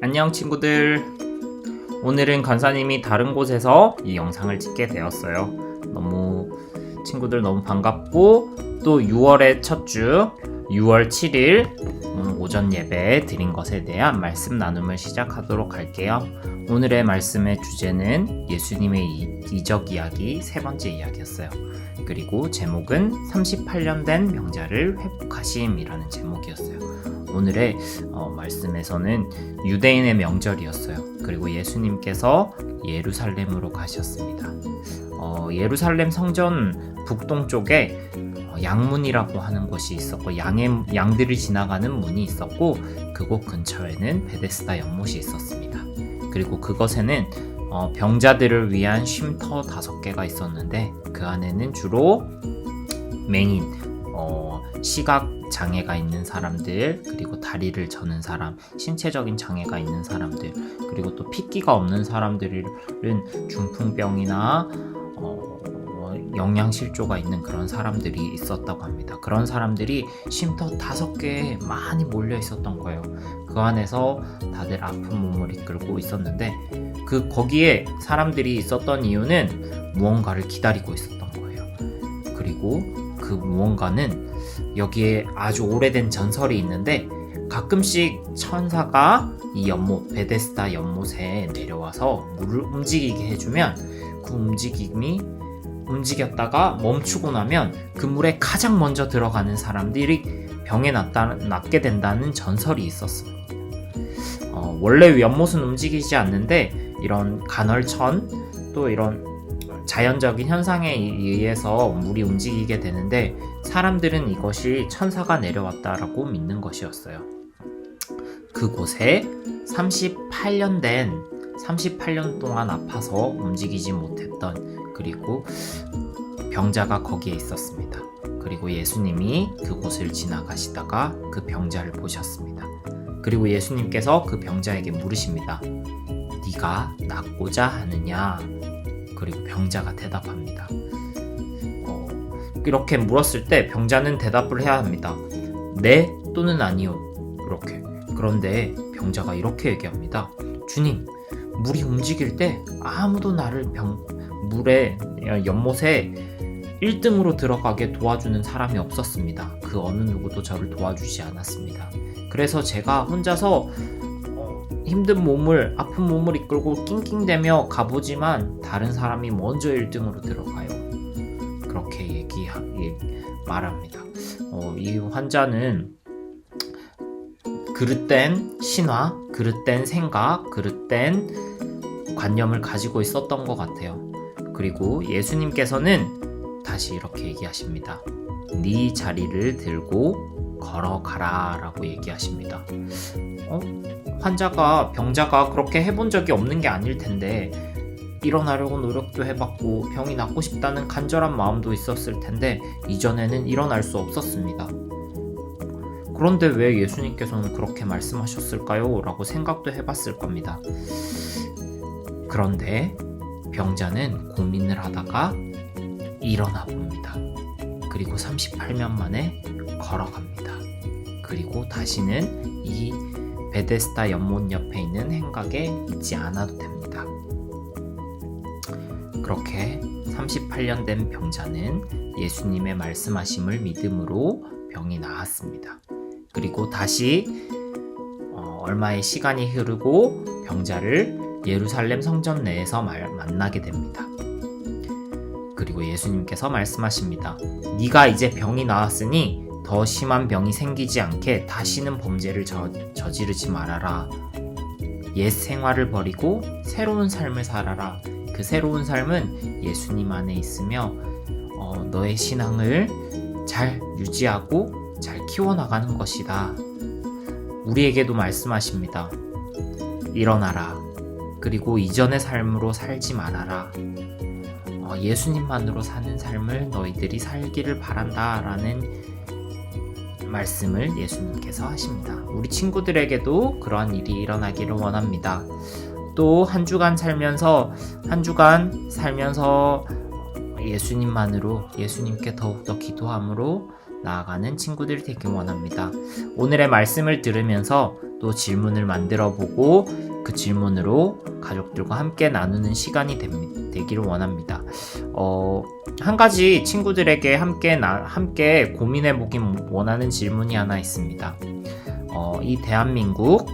안녕 친구들. 오늘은 간사님이 다른 곳에서 이 영상을 찍게 되었어요. 친구들 너무 반갑고, 또 6월의 첫 주 6월 7일 오전 예배 드린 것에 대한 말씀 나눔을 시작하도록 할게요. 오늘의 말씀의 주제는 예수님의 이적 이야기 세 번째 이야기였어요. 그리고 제목은 38년 된 병자를 회복하심이라는 제목이었어요. 오늘의 말씀에서는 유대인의 명절이었어요. 그리고 예수님께서 예루살렘으로 가셨습니다. 예루살렘 성전 북동쪽에 양문이라고 하는 곳이 있었고, 양들이 지나가는 문이 있었고, 그곳 근처에는 베데스다 연못이 있었습니다. 그리고 그것에는 병자들을 위한 쉼터 5개가 있었는데, 그 안에는 주로 맹인, 시각 장애가 있는 사람들, 그리고 다리를 저는 사람, 신체적인 장애가 있는 사람들, 그리고 또 핏기가 없는 사람들은 중풍병이나 영양실조가 있는 그런 사람들이 있었다고 합니다. 그런 사람들이 쉼터 5개에 많이 몰려 있었던 거예요. 그 안에서 다들 아픈 몸을 이끌고 있었는데, 거기에 사람들이 있었던 이유는 무언가를 기다리고 있었던 거예요. 그리고 그 무언가는 여기에 아주 오래된 전설이 있는데, 가끔씩 천사가 이 연못, 베데스다 연못에 내려와서 물을 움직이게 해주면, 그 움직임이 움직였다가 멈추고 나면 그 물에 가장 먼저 들어가는 사람들이 병에 낫게 된다는 전설이 있었어요. 원래 연못은 움직이지 않는데, 이런 간헐천, 또 이런 자연적인 현상에 의해서 물이 움직이게 되는데, 사람들은 이것이 천사가 내려왔다라고 믿는 것이었어요. 그곳에 38년 동안 아파서 움직이지 못했던, 그리고 병자가 거기에 있었습니다. 그리고 예수님이 그곳을 지나가시다가 그 병자를 보셨습니다. 그리고 예수님께서 그 병자에게 물으십니다. 네가 낫고자 하느냐? 그리고 병자가 대답합니다. 이렇게 물었을 때 병자는 대답을 해야 합니다. 네 또는 아니요. 이렇게. 그런데 병자가 이렇게 얘기합니다. 주님, 물이 움직일 때 아무도 나를 물에, 연못에 1등으로 들어가게 도와주는 사람이 없었습니다. 그 어느 누구도 저를 도와주지 않았습니다. 그래서 제가 혼자서 힘든 몸을, 아픈 몸을 이끌고 낑낑대며 가보지만 다른 사람이 먼저 1등으로 들어가요. 그렇게 말합니다. 이 환자는 그릇된 신화, 그릇된 생각, 그릇된 관념을 가지고 있었던 것 같아요. 그리고 예수님께서는 다시 이렇게 얘기하십니다. 네 자리를 들고 걸어가라 라고 얘기하십니다. 병자가 그렇게 해본 적이 없는 게 아닐 텐데, 일어나려고 노력도 해봤고 병이 낫고 싶다는 간절한 마음도 있었을 텐데, 이전에는 일어날 수 없었습니다. 그런데 왜 예수님께서는 그렇게 말씀하셨을까요? 라고 생각도 해봤을 겁니다. 그런데 병자는 고민을 하다가 일어나 봅니다. 그리고 38년 만에 걸어갑니다. 그리고 다시는 이 베데스다 연못 옆에 있는 행각에 있지 않아도 됩니다. 그렇게 38년 된 병자는 예수님의 말씀하심을 믿음으로 병이 나았습니다. 그리고 다시 얼마의 시간이 흐르고 병자를 예루살렘 성전 내에서 만나게 됩니다. 그리고 예수님께서 말씀하십니다. 네가 이제 병이 나았으니 더 심한 병이 생기지 않게 다시는 범죄를 저지르지 말아라. 옛 생활을 버리고 새로운 삶을 살아라. 그 새로운 삶은 예수님 안에 있으며 너의 신앙을 잘 유지하고 잘 키워나가는 것이다. 우리에게도 말씀하십니다. 일어나라. 그리고 이전의 삶으로 살지 말아라. 예수님만으로 사는 삶을 너희들이 살기를 바란다 라는 말씀을 예수님께서 하십니다. 우리 친구들에게도 그러한 일이 일어나기를 원합니다. 또 한 주간 살면서 예수님만으로, 예수님께 더욱더 기도함으로 나아가는 친구들이 되길 원합니다. 오늘의 말씀을 들으면서 또 질문을 만들어 보고 그 질문으로 가족들과 함께 나누는 시간이 되기를 원합니다. 한 가지 친구들에게 함께 고민해 보기 원하는 질문이 하나 있습니다. 이 대한민국,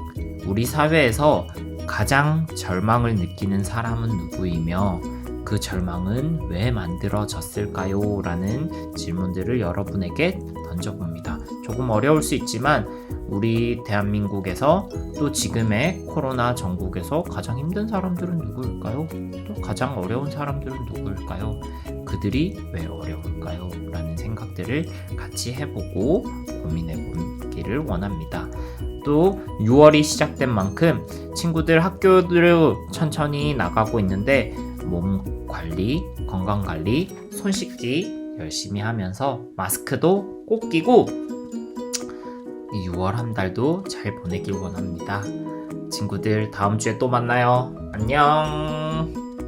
우리 사회에서 가장 절망을 느끼는 사람은 누구이며 그 절망은 왜 만들어졌을까요? 라는 질문들을 여러분에게 던져봅니다. 조금 어려울 수 있지만 우리 대한민국에서 또 지금의 코로나 전국에서 가장 힘든 사람들은 누구일까요? 또 가장 어려운 사람들은 누구일까요? 그들이 왜 어려울까요? 라는 생각들을 같이 해보고 고민해보기를 원합니다. 또 6월이 시작된 만큼 친구들 학교를 천천히 나가고 있는데 몸 관리, 건강 관리, 손 씻기 열심히 하면서 마스크도 꼭 끼고 이 6월 한 달도 잘 보내길 원합니다. 친구들 다음 주에 또 만나요. 안녕.